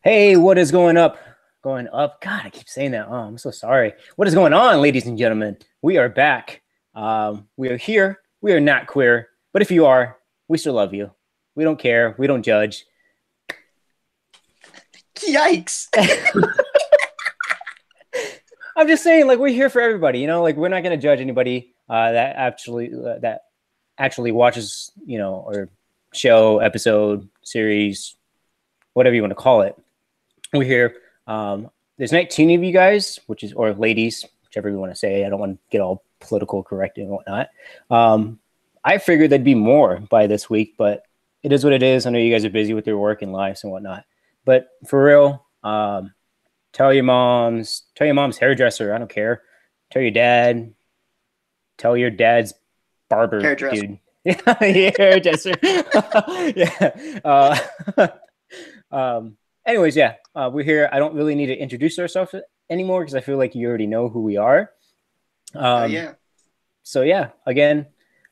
Hey, what is going up? Going up? God, I keep saying that. Oh, I'm so sorry. What is going on, ladies and gentlemen? We are back. We are here. We are not queer, but if you are, we still love you. We don't care. We don't judge. Yikes! I'm just saying, like, we're here for everybody. Like, we're not gonna judge anybody that actually watches, or show, episode, series, whatever you want to call it. We're here. There's 19 of you guys, or ladies, whichever you want to say. I don't want to get all political correct and whatnot. I figured there'd be more by this week, but it is what it is. I know you guys are busy with your work and lives and whatnot. But for real, tell your mom's hairdresser. I don't care. Tell your dad. Tell your dad's barber, Hairdresser. dude. Yeah, hairdresser. Yeah. Anyways, yeah, we're here. I don't really need to introduce ourselves anymore because I feel like you already know who we are. Um, Yeah. so yeah, again,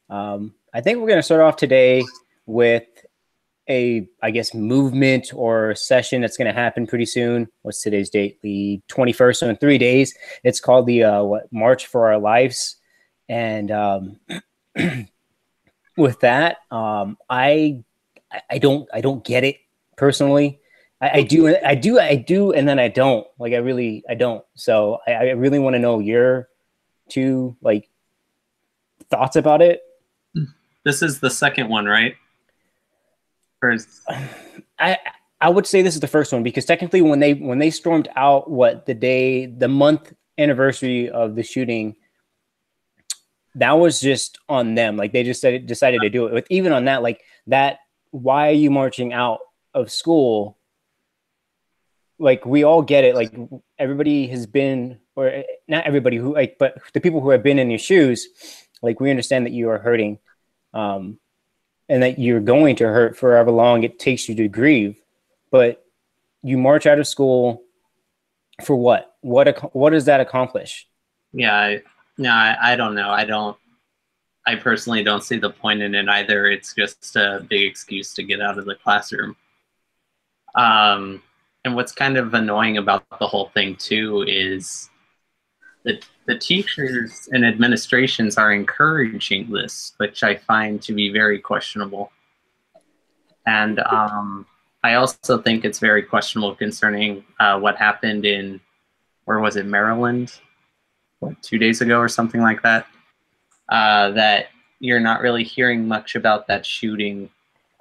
I think we're gonna start off today with I guess, movement or session that's gonna happen pretty soon. What's today's date? The 21st. So in 3 days, it's called the March for Our Lives, and with that, I don't get it personally. I do, and then I don't. Like I don't. So I really want to know your two thoughts about it. This is the second one, right? First, I I would say this is the first one because technically when they stormed out the month anniversary of the shooting, that was just on them. Like they just decided to do it. With even on that, like that, why are you marching out of school? Like we all get it. Like everybody has been, or not everybody who but the people who have been in your shoes, like we understand that you are hurting, um, and that you're going to hurt for however long it takes you to grieve. But you march out of school for what? What does that accomplish? yeah, I don't know. I personally don't see the point in it either. It's just a big excuse to get out of the classroom. And what's kind of annoying about the whole thing too is that the teachers and administrations are encouraging this, which I find to be very questionable. And I also think it's very questionable concerning what happened in, where was it, Maryland, what, 2 days ago or something like that. That you're not really hearing much about that shooting,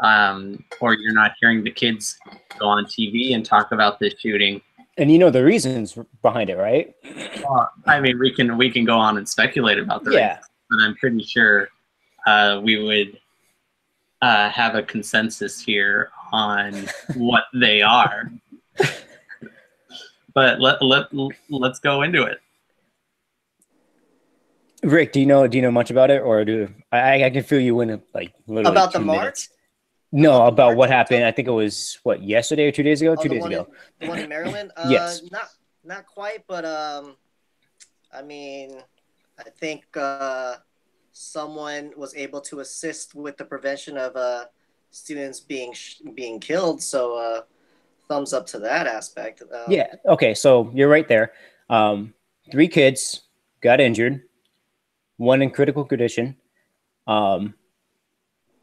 or you're not hearing the kids go on TV and talk about this shooting. And you know the reasons behind it, right? I mean, we can go on and speculate about the Yeah. reasons, but I'm pretty sure we would have a consensus here on what they are. But let's go into it. Rick, do you know much about it, or do I can fill you in like literally About the 2 minutes? march? No, About the about march? what happened. I think it was what, yesterday or 2 days ago. Oh, Two days ago. the one in Maryland? Yes. Not quite, but I mean, I think someone was able to assist with the prevention of students being killed. So thumbs up to that aspect. Yeah. Okay. So you're right there. Three kids got injured. One in critical condition. Um,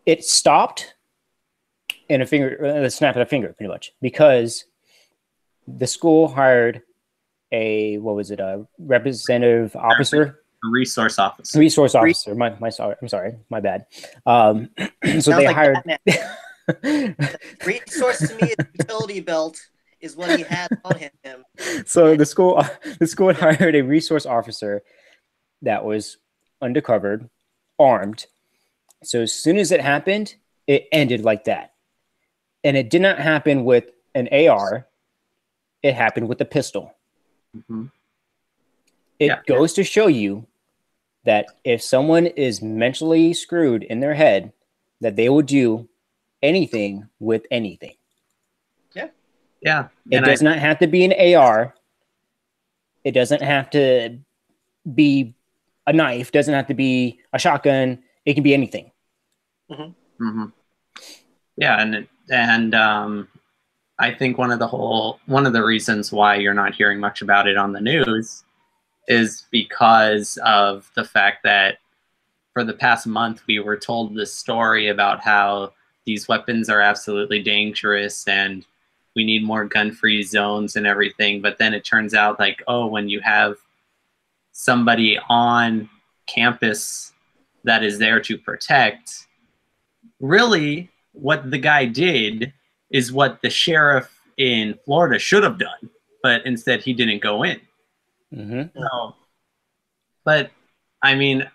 it stopped in the snap of a finger, pretty much, because the school hired a representative officer, Resource officer. resource officer. I'm sorry, my bad. So Sounds they like hired. resource to me is utility belt is what he had on him. So the school hired a resource officer that was undercover, armed. So as soon as it happened, it ended like that. And it did not happen with an AR. It happened with a pistol. Mm-hmm. It Yeah. goes to show you that if someone is mentally screwed in their head, that they will do anything with anything. Yeah. It does not have to be an AR. It doesn't have to be a knife. Doesn't have to be a shotgun. It can be anything. Mm-hmm. Mm-hmm. Yeah, and I think one of the reasons why you're not hearing much about it on the news is because of the fact that for the past month we were told this story about how these weapons are absolutely dangerous and we need more gun-free zones and everything. But then it turns out like, oh, when you have somebody on campus that is there to protect, really what the guy did is what the sheriff in Florida should have done, but instead he didn't go in. Mm-hmm. So, but I mean,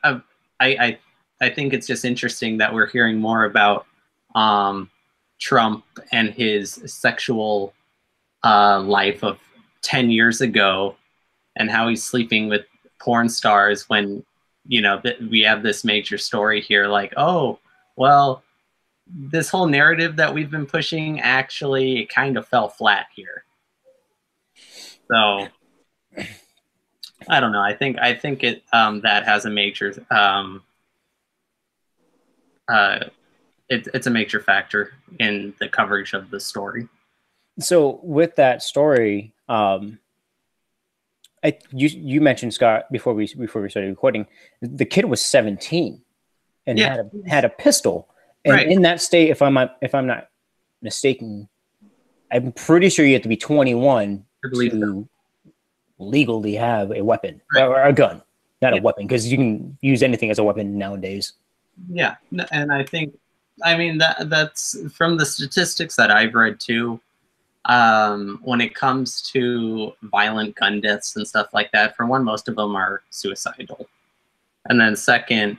I think it's just interesting that we're hearing more about Trump and his sexual life of 10 years ago and how he's sleeping with porn stars when, you know, we have this major story here like, oh, well, this whole narrative that we've been pushing actually it kind of fell flat here. So I don't know. I think it that has a major it's a major factor in the coverage of the story. So with that story, you mentioned, Scott, before we started recording, the kid was 17 and had a pistol, and right. in that state, if I'm not mistaken, I'm pretty sure you have to be 21 to legally have a weapon or a gun, not a weapon, because you can use anything as a weapon nowadays. Yeah, and I think, I mean, that's from the statistics that I've read too. When it comes to violent gun deaths and stuff like that, for one, most of them are suicidal. And then second,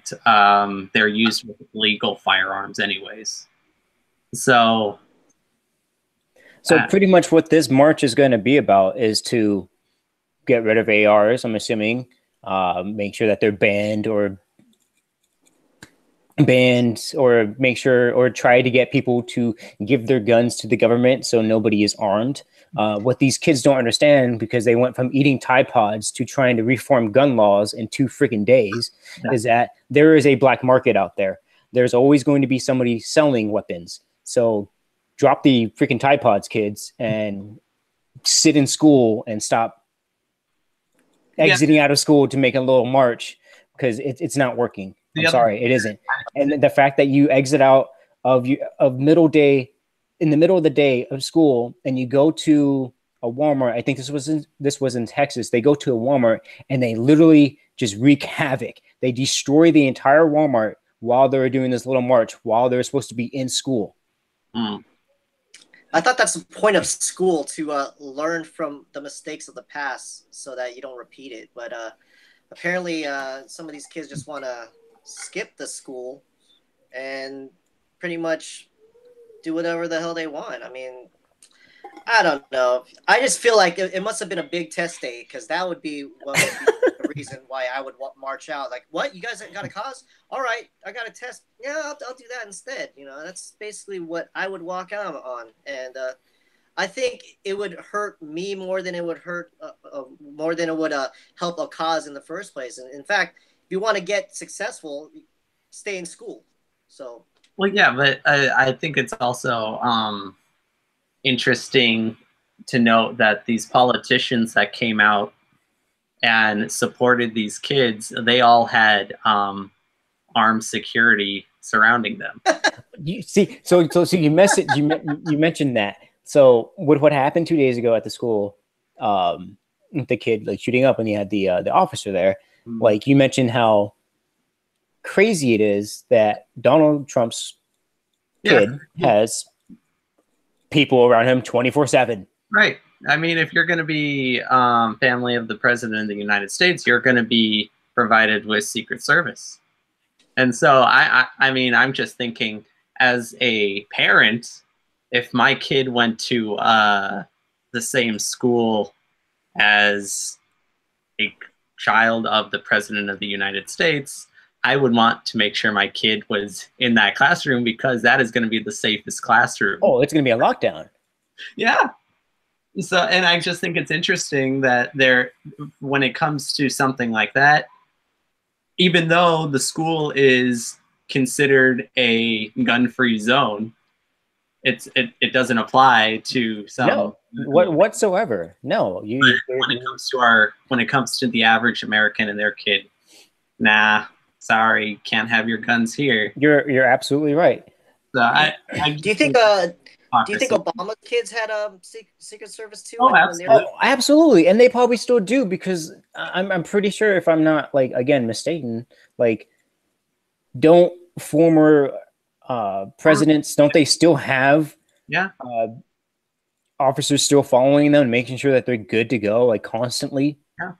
they're used with legal firearms anyways. So pretty much what this march is going to be about is to get rid of ARs, I'm assuming, make sure that they're banned or make sure or try to get people to give their guns to the government so nobody is armed. What these kids don't understand, because they went from eating Tide Pods to trying to reform gun laws in 2 freaking days, is that there is a black market out there. There's always going to be somebody selling weapons. So drop the freaking Tide Pods, kids, and sit in school and stop exiting out of school to make a little march, because it's not working. I'm sorry, it isn't. And the fact that you exit out of middle day, in the middle of the day of school, and you go to a Walmart. I think this was in Texas. They go to a Walmart and they literally just wreak havoc. They destroy the entire Walmart while they're doing this little march, while they're supposed to be in school. I thought that's the point of school, to learn from the mistakes of the past so that you don't repeat it. But apparently some of these kids just want to skip the school and pretty much do whatever the hell they want. I mean, I don't know. I just feel like it must have been a big test day, because that would be the reason why I would march out. Like, what? You guys got a cause? All right, I got a test. Yeah, I'll do that instead. You know, that's basically what I would walk out on. And I think it would hurt me more than it would help a cause in the first place. And in fact, if you want to get successful, stay in school. So. Well, yeah, but I think it's also interesting to note that these politicians that came out and supported these kids, they all had armed security surrounding them. You see, so you mentioned that. So what happened 2 days ago at the school, the kid like shooting up, and you had the officer there. Like, you mentioned how crazy it is that Donald Trump's kid has people around him 24/7. Right. I mean, if you're going to be family of the president of the United States, you're going to be provided with Secret Service. And so I mean, I'm just thinking, as a parent, if my kid went to the same school as a child of the president of the United States, I would want to make sure my kid was in that classroom, because that is going to be the safest classroom. Oh, it's going to be a lockdown. Yeah. So, and I just think it's interesting that when it comes to something like that, even though the school is considered a gun-free zone, it doesn't apply to some. No, whatsoever. No, when it comes to the average American and their kid, nah, sorry, can't have your guns here. You're absolutely right. So do you think Obama's kids had a Secret Service too? Oh, absolutely. Absolutely, and they probably still do, because I'm pretty sure, if I'm not, like, again, mistaken, like, don't former presidents, don't they still have officers still following them, making sure that they're good to go, like, constantly? Yeah.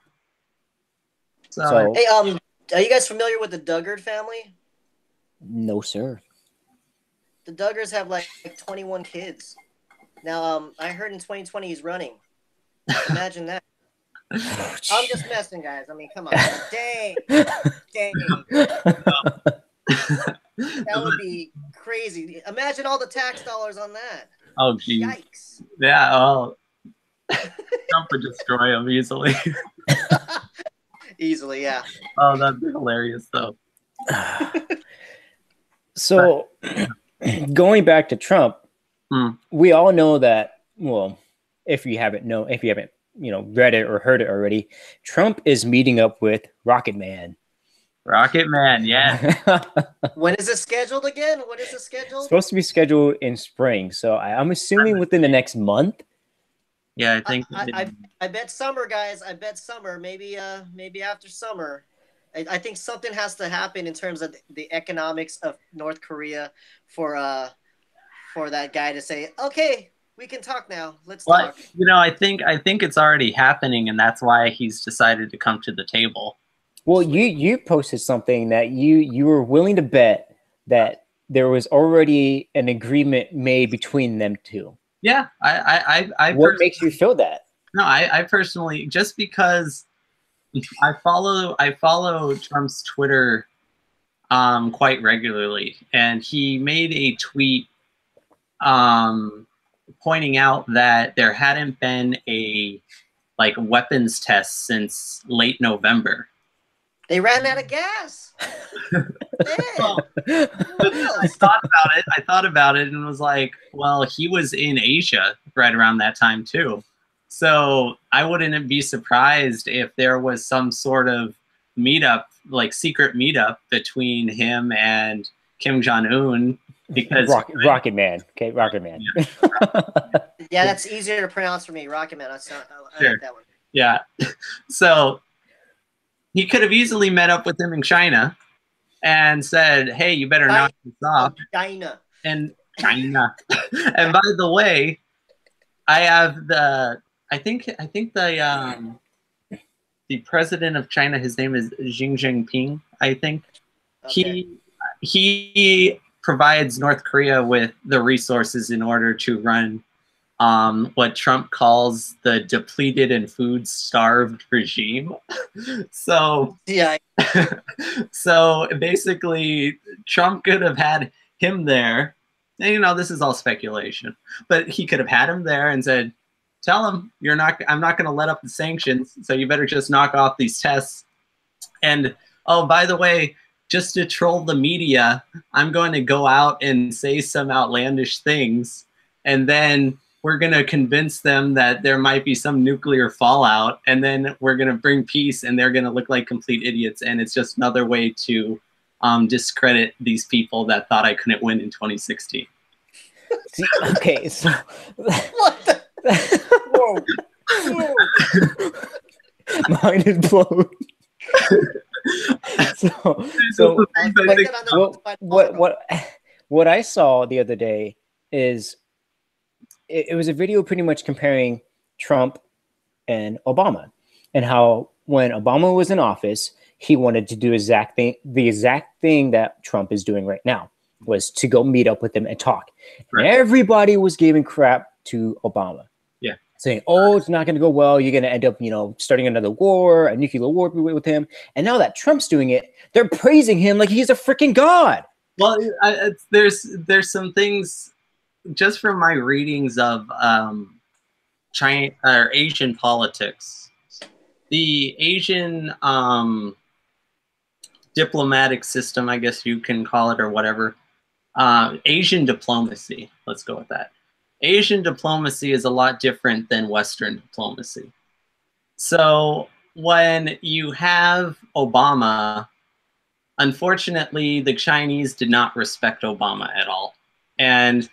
So hey, are you guys familiar with the Duggar family? No, sir. The Duggars have like 21 kids. Now, I heard in 2020 he's running. Imagine that. I'm just messing, guys. I mean, come on. Dang. That would be crazy. Imagine all the tax dollars on that. Oh, geez. Yikes. Yeah, oh. Trump would destroy him easily. Easily, yeah. Oh, that'd be hilarious, though. So, going back to Trump, we all know that, well, if you haven't read it or heard it already, Trump is meeting up with Rocket Man. Rocket Man, yeah. When is it scheduled again? What is it scheduled? It's supposed to be scheduled in spring, so I'm assuming within the next month. Yeah, I think. I bet summer, guys. I bet summer. Maybe after summer. I think something has to happen in terms of the economics of North Korea for that guy to say, okay, we can talk now. Let's talk. You know, I think it's already happening, and that's why he's decided to come to the table. Well, you posted something that you were willing to bet that there was already an agreement made between them two. Yeah, what makes you feel that? No, I personally, just because I follow Trump's Twitter quite regularly, and he made a tweet pointing out that there hadn't been a weapons test since late November. They ran out of gas. Well, I thought about it and was like, well, he was in Asia right around that time too. So I wouldn't be surprised if there was some sort of meetup, like secret meetup between him and Kim Jong-un, because Rocket Man. Okay, Rocket Man. Yeah, that's easier to pronounce for me. Rocket Man. I like that one. Yeah. So he could have easily met up with him in China and said, hey, you better knock this off. China. And China. And by the way, I have I think the president of China, his name is Xi Jinping, I think. Okay. He provides North Korea with the resources in order to run what Trump calls the depleted and food-starved regime. So yeah. So basically, Trump could have had him there. And, you know, this is all speculation, but he could have had him there and said, "Tell him I'm not going to let up the sanctions. So you better just knock off these tests. And oh, by the way, just to troll the media, I'm going to go out and say some outlandish things, and then we're going to convince them that there might be some nuclear fallout, and then we're going to bring peace, and they're going to look like complete idiots. And it's just another way to discredit these people that thought I couldn't win in 2016. See, okay, so what the? Whoa. Mine is blown. So what I saw the other day is it was a video pretty much comparing Trump and Obama, and how when Obama was in office, he wanted to do the exact thing that Trump is doing right now, was to go meet up with him and talk. Right. And everybody was giving crap to Obama. Yeah. Saying, oh, it's not going to go well. You're going to end up, starting another war, a nuclear war with him. And now that Trump's doing it, they're praising him like he's a freaking god. Well, there's some things just from my readings of China or Asian politics. The Asian diplomatic system, I guess you can call it, or whatever, Asian diplomacy. Let's go with that. Asian diplomacy is a lot different than Western diplomacy. So when you have Obama, unfortunately, the Chinese did not respect Obama at all. And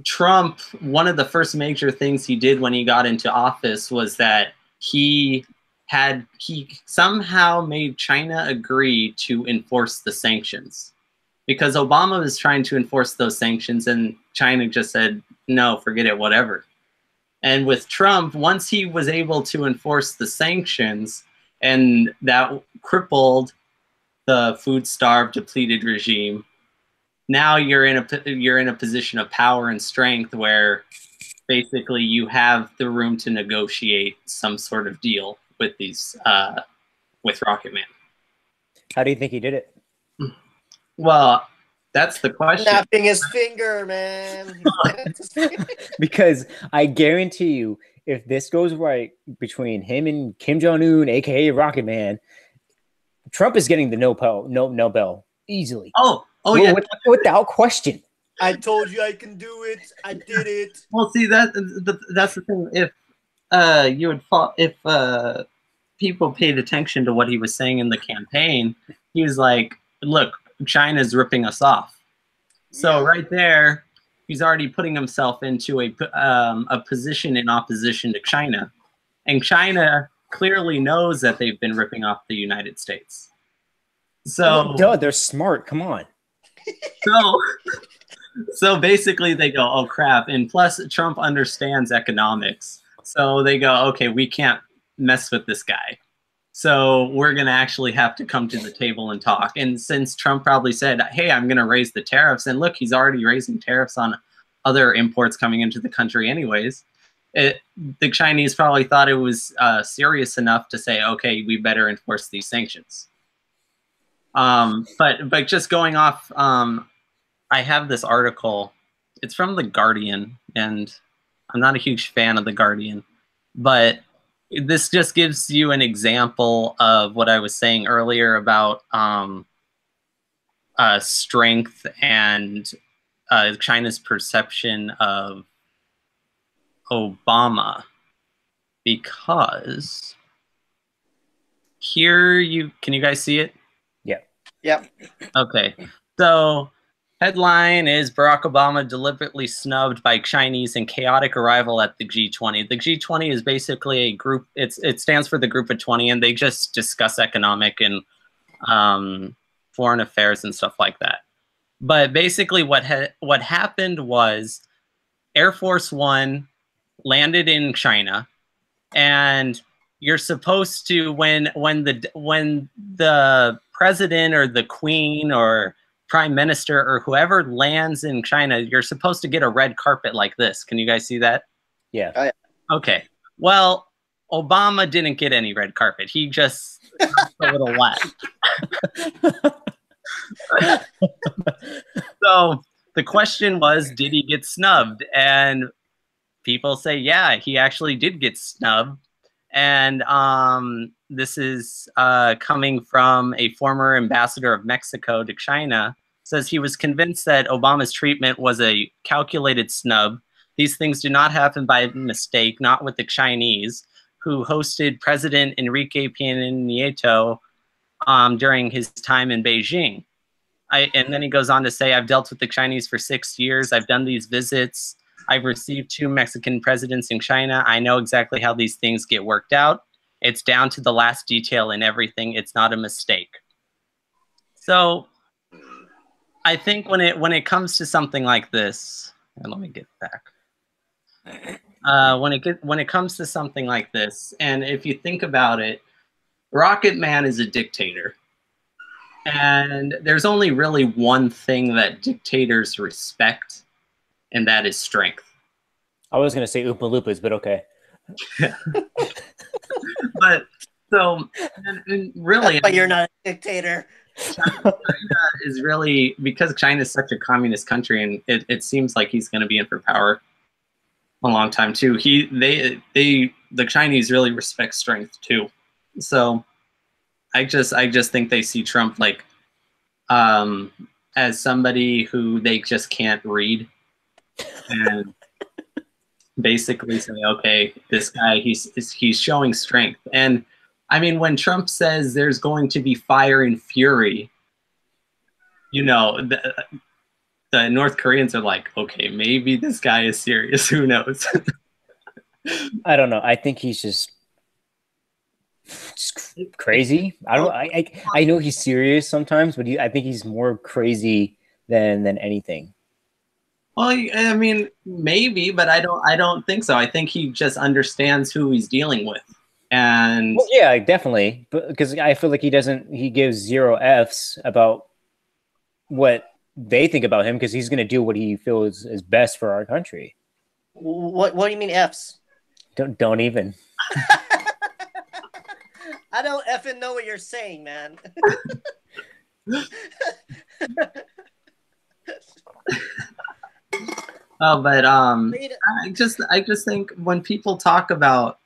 Trump, one of the first major things he did when he got into office was that he somehow made China agree to enforce the sanctions. Because Obama was trying to enforce those sanctions and China just said, no, forget it, whatever. And with Trump, once he was able to enforce the sanctions and that crippled the food-starved, depleted regime, now you're in a position of power and strength where basically you have the room to negotiate some sort of deal with these with Rocket Man. How do you think he did it? Well, that's the question. Snapping his finger, man. Because I guarantee you, if this goes right between him and Kim Jong-un, aka Rocket Man, Trump is getting the Nobel easily. Oh yeah, without question. I told you I can do it. I did it. Well, see that's the thing. If people paid attention to what he was saying in the campaign, he was like, "Look, China's ripping us off." So right there, he's already putting himself into a position in opposition to China, and China clearly knows that they've been ripping off the United States. So, duh, they're smart. Come on. So basically, they go, "Oh crap!" And plus, Trump understands economics, so they go, "Okay, we can't mess with this guy." So we're going to actually have to come to the table and talk. And since Trump probably said, hey, I'm going to raise the tariffs, and look, he's already raising tariffs on other imports coming into the country anyways, the Chinese probably thought it was serious enough to say, okay, we better enforce these sanctions. But just going off, I have this article. It's from The Guardian, and I'm not a huge fan of The Guardian, but this just gives you an example of what I was saying earlier about strength and China's perception of Obama. Because here can you guys see it? Yeah. Yep. Okay. So headline is Barack Obama deliberately snubbed by Chinese in chaotic arrival at the G20. The G20 is basically a group. It stands for the Group of 20, and they just discuss economic and foreign affairs and stuff like that. But basically, what happened was Air Force One landed in China, and you're supposed to when the president or the queen or prime minister or whoever lands in China, you're supposed to get a red carpet like this. Can you guys see that? Yeah. Oh, yeah. Okay. Well, Obama didn't get any red carpet. He just a little left. So the question was, did he get snubbed? And people say, yeah, he actually did get snubbed. And this is coming from a former ambassador of Mexico to China. Says he was convinced that Obama's treatment was a calculated snub. These things do not happen by mistake, not with the Chinese, who hosted President Enrique Peña Nieto during his time in Beijing. And then he goes on to say, I've dealt with the Chinese for 6 years. I've done these visits. I've received 2 Mexican presidents in China. I know exactly how these things get worked out. It's down to the last detail in everything. It's not a mistake. So I think when it comes to something like this, and let me get back. When it comes to something like this, and if you think about it, Rocket Man is a dictator. And there's only really one thing that dictators respect, and that is strength. I was going to say Oompa Loompas, but okay. But so, and really, but you're not a dictator. China is really, because China is such a communist country, and it seems like he's going to be in for power a long time too. The Chinese really respect strength too. So I just think they see Trump like as somebody who they just can't read, and basically say, okay, this guy, he's showing strength. And I mean, when Trump says there's going to be fire and fury, you know, the North Koreans are like, okay, maybe this guy is serious. Who knows? I don't know. I think he's just crazy. I know he's serious sometimes, but I think he's more crazy than anything. Well, I mean, maybe, but I don't think so. I think he just understands who he's dealing with. And well, yeah, definitely. But because I feel like he gives 0 Fs about what they think about him, because he's going to do what he feels is best for our country. What do you mean Fs? Don't even. I don't effing know what you're saying, man. Oh, but I just think when people talk about,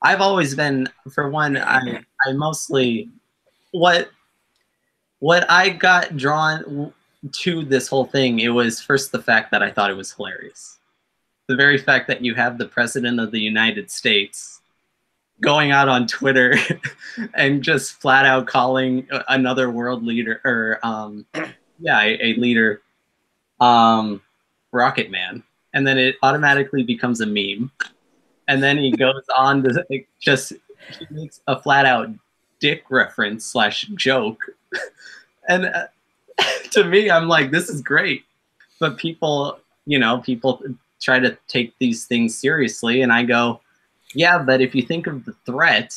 I've always been, for one, I mostly what I got drawn to this whole thing, it was first the fact that I thought it was hilarious. The very fact that you have the president of the United States going out on Twitter and just flat out calling another world leader, or a leader, Rocket Man, and then it automatically becomes a meme, and then he goes on to he makes a flat out dick reference / joke, and to me, I'm like, this is great, but people try to take these things seriously, and I go, yeah, but if you think of the threat,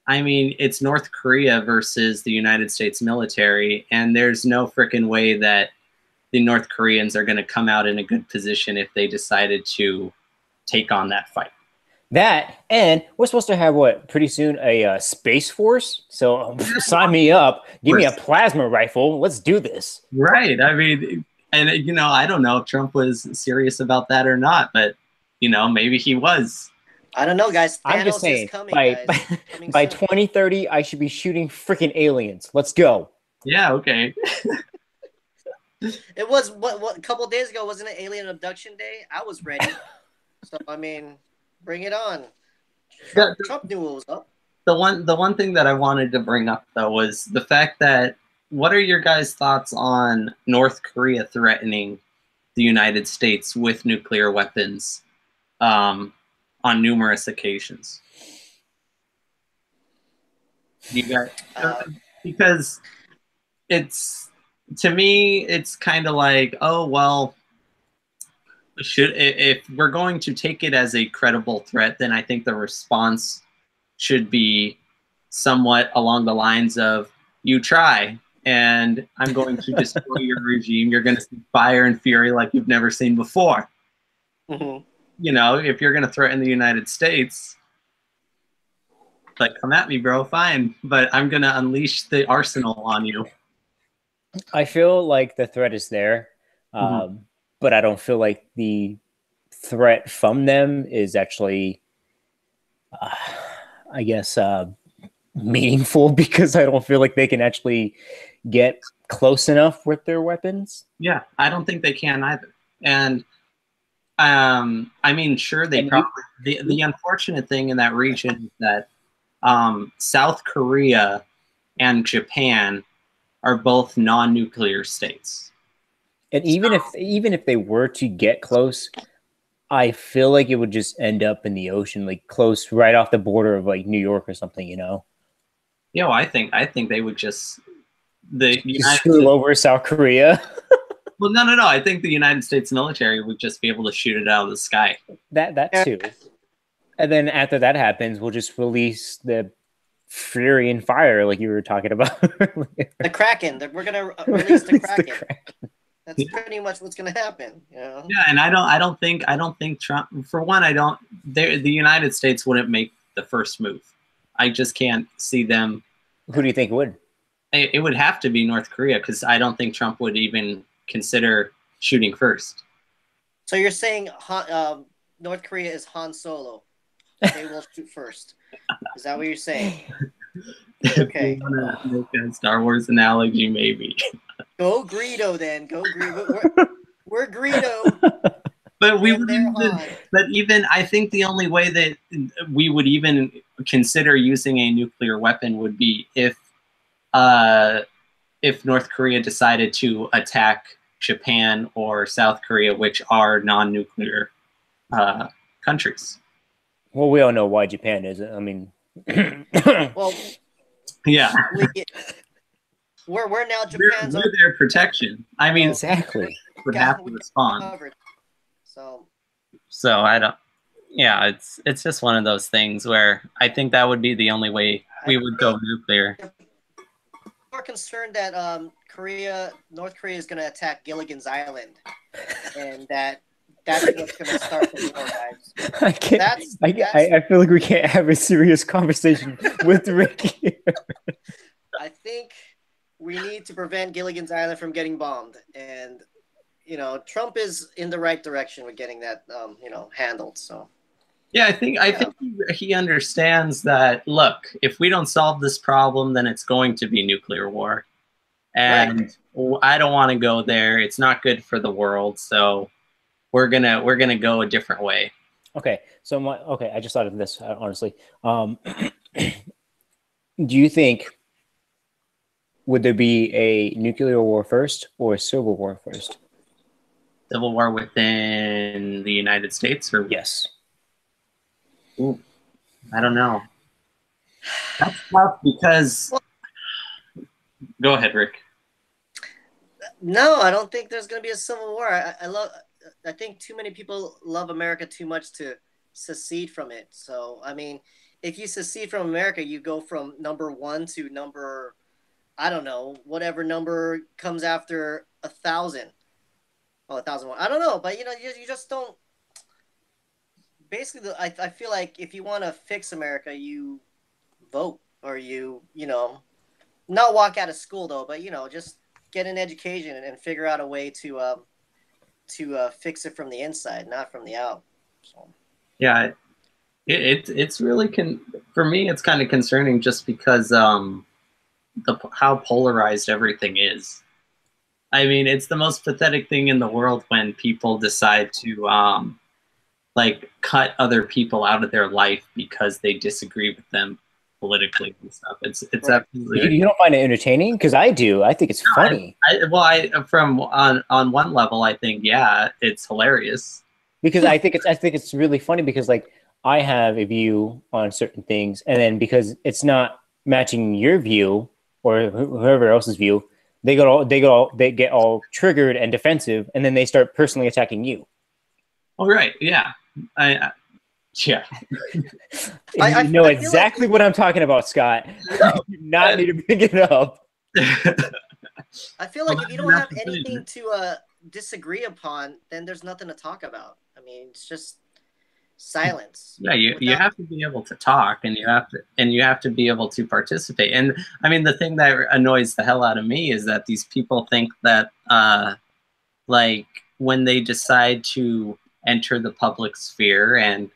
I mean, it's North Korea versus the United States military, and there's no freaking way that the North Koreans are going to come out in a good position if they decided to take on that fight. That, and we're supposed to have pretty soon a space force. So sign me up. Give me a plasma rifle. Let's do this. Right. I mean, and I don't know if Trump was serious about that or not, but maybe he was. I don't know, guys. Thanos I'm just saying, is coming, guys. by 2030, I should be shooting freaking aliens. Let's go. Yeah. Okay. It was what a couple of days ago, wasn't it Alien Abduction Day? I was ready. So I mean, bring it on. Trump knew what was up. The one thing that I wanted to bring up though was the fact that, what are your guys' thoughts on North Korea threatening the United States with nuclear weapons on numerous occasions? You guys, because to me, it's kind of like, oh, well, if we're going to take it as a credible threat, then I think the response should be somewhat along the lines of, you try, and I'm going to destroy your regime. You're going to see fire and fury like you've never seen before. Mm-hmm. If you're going to threaten the United States, like, come at me, bro, fine. But I'm going to unleash the arsenal on you. I feel like the threat is there, but I don't feel like the threat from them is actually, I guess, meaningful, because I don't feel like they can actually get close enough with their weapons. Yeah, I don't think they can either. And I mean, sure, they probably, the unfortunate thing in that region is that South Korea and Japan are both non-nuclear states. And even if they were to get close, I feel like it would just end up in the ocean, like close, right off the border of like New York or something, Yeah, well, I think they would just screw over South Korea. Well, no. I think the United States military would just be able to shoot it out of the sky. That too. And then after that happens, we'll just release the fury and fire, like you were talking about. The Kraken. We're gonna release the Kraken. That's pretty much what's gonna happen. Yeah, and I don't think Trump. For one, the United States wouldn't make the first move. I just can't see them. Who do you think would? It would have to be North Korea, because I don't think Trump would even consider shooting first. So you're saying North Korea is Han Solo? They will shoot first. Is that what you're saying? Okay. If you want to make a Star Wars analogy, maybe. Go Greedo then. Go Greedo. We're Greedo. But we And would they're even, Han. but even I think the only way that we would even consider using a nuclear weapon would be if North Korea decided to attack Japan or South Korea, which are non-nuclear countries. Well, we all know why Japan is. I mean, Well, yeah, we're now Japan's we're their protection. I mean, exactly. would have to respond. covered. So I don't. Yeah, it's just one of those things where I think that would be the only way we would go nuclear. More concerned that North Korea is going to attack Gilligan's Island, and that's what's going to start the war, guys. I can't. I feel like we can't have a serious conversation with Rick here. I think we need to prevent Gilligan's Island from getting bombed, and Trump is in the right direction with getting that handled. So. Yeah, I think he understands that. Look, if we don't solve this problem, then it's going to be nuclear war, and I don't want to go there. It's not good for the world, so we're gonna go a different way. Okay, so I just thought of this honestly. Do you think would there be a nuclear war first or a civil war first? Civil war within the United States, or yes? Ooh, I don't know. That's tough because. Go ahead, Rick. No, I don't think there's going to be a civil war. I think too many people love America too much to secede from it. So, I mean, if you secede from America, you go from number 1 to number, I don't know, whatever number comes after 1,000. Oh, 1,001. I don't know, but you just don't. Basically, I feel like if you want to fix America, you vote, or you not walk out of school though, but just get an education and figure out a way to fix it from the inside, not from the out. So. Yeah, it's really for me. It's kind of concerning just because how polarized everything is. I mean, it's the most pathetic thing in the world when people decide to like cut other people out of their life because they disagree with them politically and stuff. It's right. Absolutely. You don't find it entertaining? Because I do. I think it's funny. From on one level, I think it's hilarious. Because I think it's really funny because like I have a view on certain things, and then because it's not matching your view or whoever else's view, they get all triggered and defensive, and then they start personally attacking you. Oh right, yeah. I know exactly what I'm talking about, Scott. You do not need to bring it up. I feel like if you don't have anything to disagree upon, then there's nothing to talk about. I mean, it's just silence. Yeah, you have to be able to talk, and you have to be able to participate. And I mean, the thing that annoys the hell out of me is that these people think that like when they decide to enter the public sphere and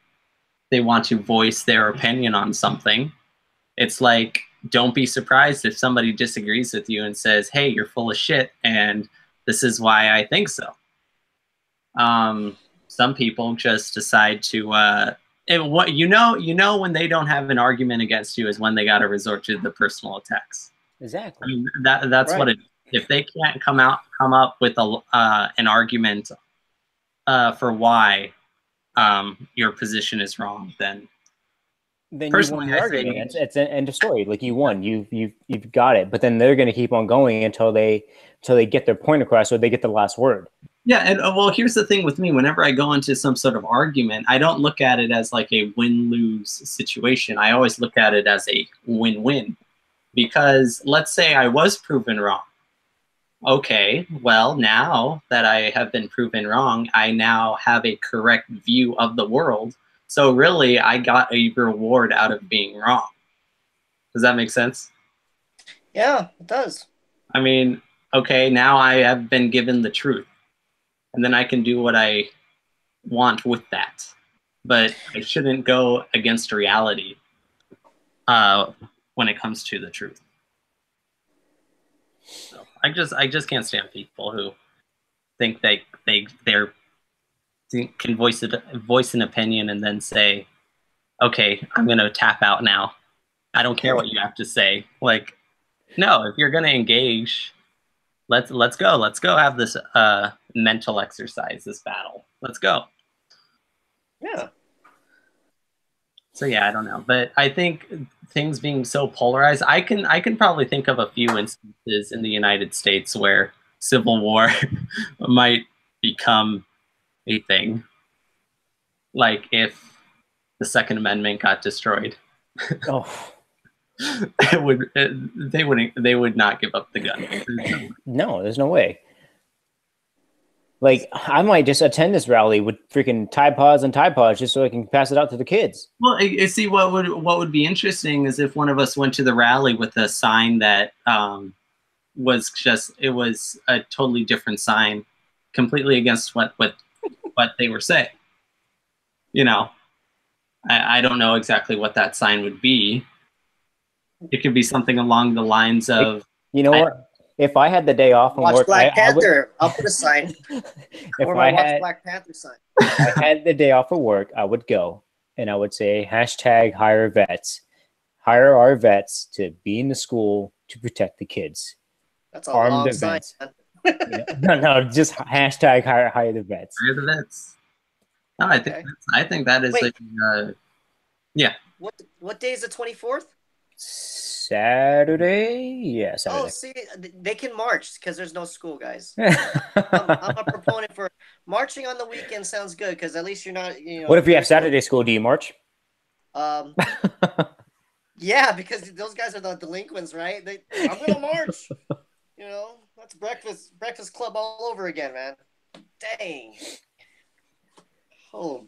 they want to voice their opinion on something, it's like, don't be surprised if somebody disagrees with you and says, hey, you're full of shit, and this is why I think so. Some people just decide to when they don't have an argument against you is when they got to resort to the personal attacks. Exactly. I mean, that's right. What it is. If they can't come up with an argument for why your position is wrong, then you won the argument. It's an end of story. Like you won, you've got it. But then they're going to keep on going until they get their point across, or they get the last word. Yeah, and well, here's the thing with me. Whenever I go into some sort of argument, I don't look at it as like a win-lose situation. I always look at it as a win-win. Because let's say I was proven wrong. Okay, well, now that I have been proven wrong, I now have a correct view of the world. So really, I got a reward out of being wrong. Does that make sense? Yeah, it does. I mean, okay, now I have been given the truth. And then I can do what I want with that. But I shouldn't go against reality when it comes to the truth. So I just can't stand people who think they're can voice an opinion and then say, okay, I'm gonna tap out now. I don't care what you have to say. Like, no, if you're gonna engage, let's go. Let's go have this mental exercise, this battle. Let's go. Yeah. So yeah, I don't know, but I think things being so polarized, I can probably think of a few instances in the United States where civil war might become a thing. Like if the Second Amendment got destroyed, Oh, they would not give up the gun. no, there's no way. Like, I might just attend this rally with freaking Tide Pods and Tide Pods just so I can pass it out to the kids. Well, see, what would be interesting is if one of us went to the rally with a sign that was a totally different sign, completely against what they were saying. You know, I don't know exactly what that sign would be. It could be something along the lines of, you know what? If I had the day off from Watch work, Black Panther. I'll put a sign. Or my Watch Black Panther sign. If I had the day off of work, I would go and I would say hashtag hire vets. Hire our vets to be in the school to protect the kids. That's a long sign. No, just hashtag hire the vets. Hire the vets. No, I think that is yeah. What day is the 24th? Saturday? Yeah, Saturday. Oh, see, they can march because there's no school, guys. I'm a proponent for marching on the weekend. Sounds good because at least you're not, What if you have Saturday school? Do you march? Yeah, because those guys are the delinquents, right? I'm gonna march. That's breakfast club all over again, man. Dang. Oh.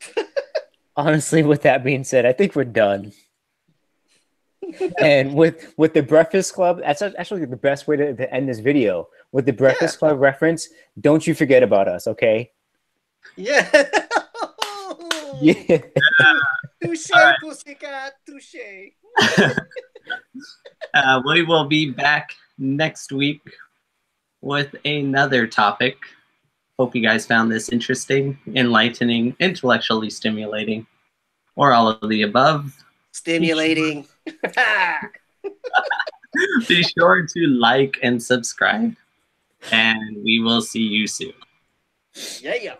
Honestly, with that being said, I think we're done. And with the Breakfast Club, that's actually the best way to end this video. With the Breakfast Club reference, don't you forget about us, okay? Yeah. Yeah. Touche, pussycat, touche. We will be back next week with another topic. Hope you guys found this interesting, enlightening, intellectually stimulating, or all of the above. Stimulating. Be sure to like and subscribe, and we will see you soon. Yeah.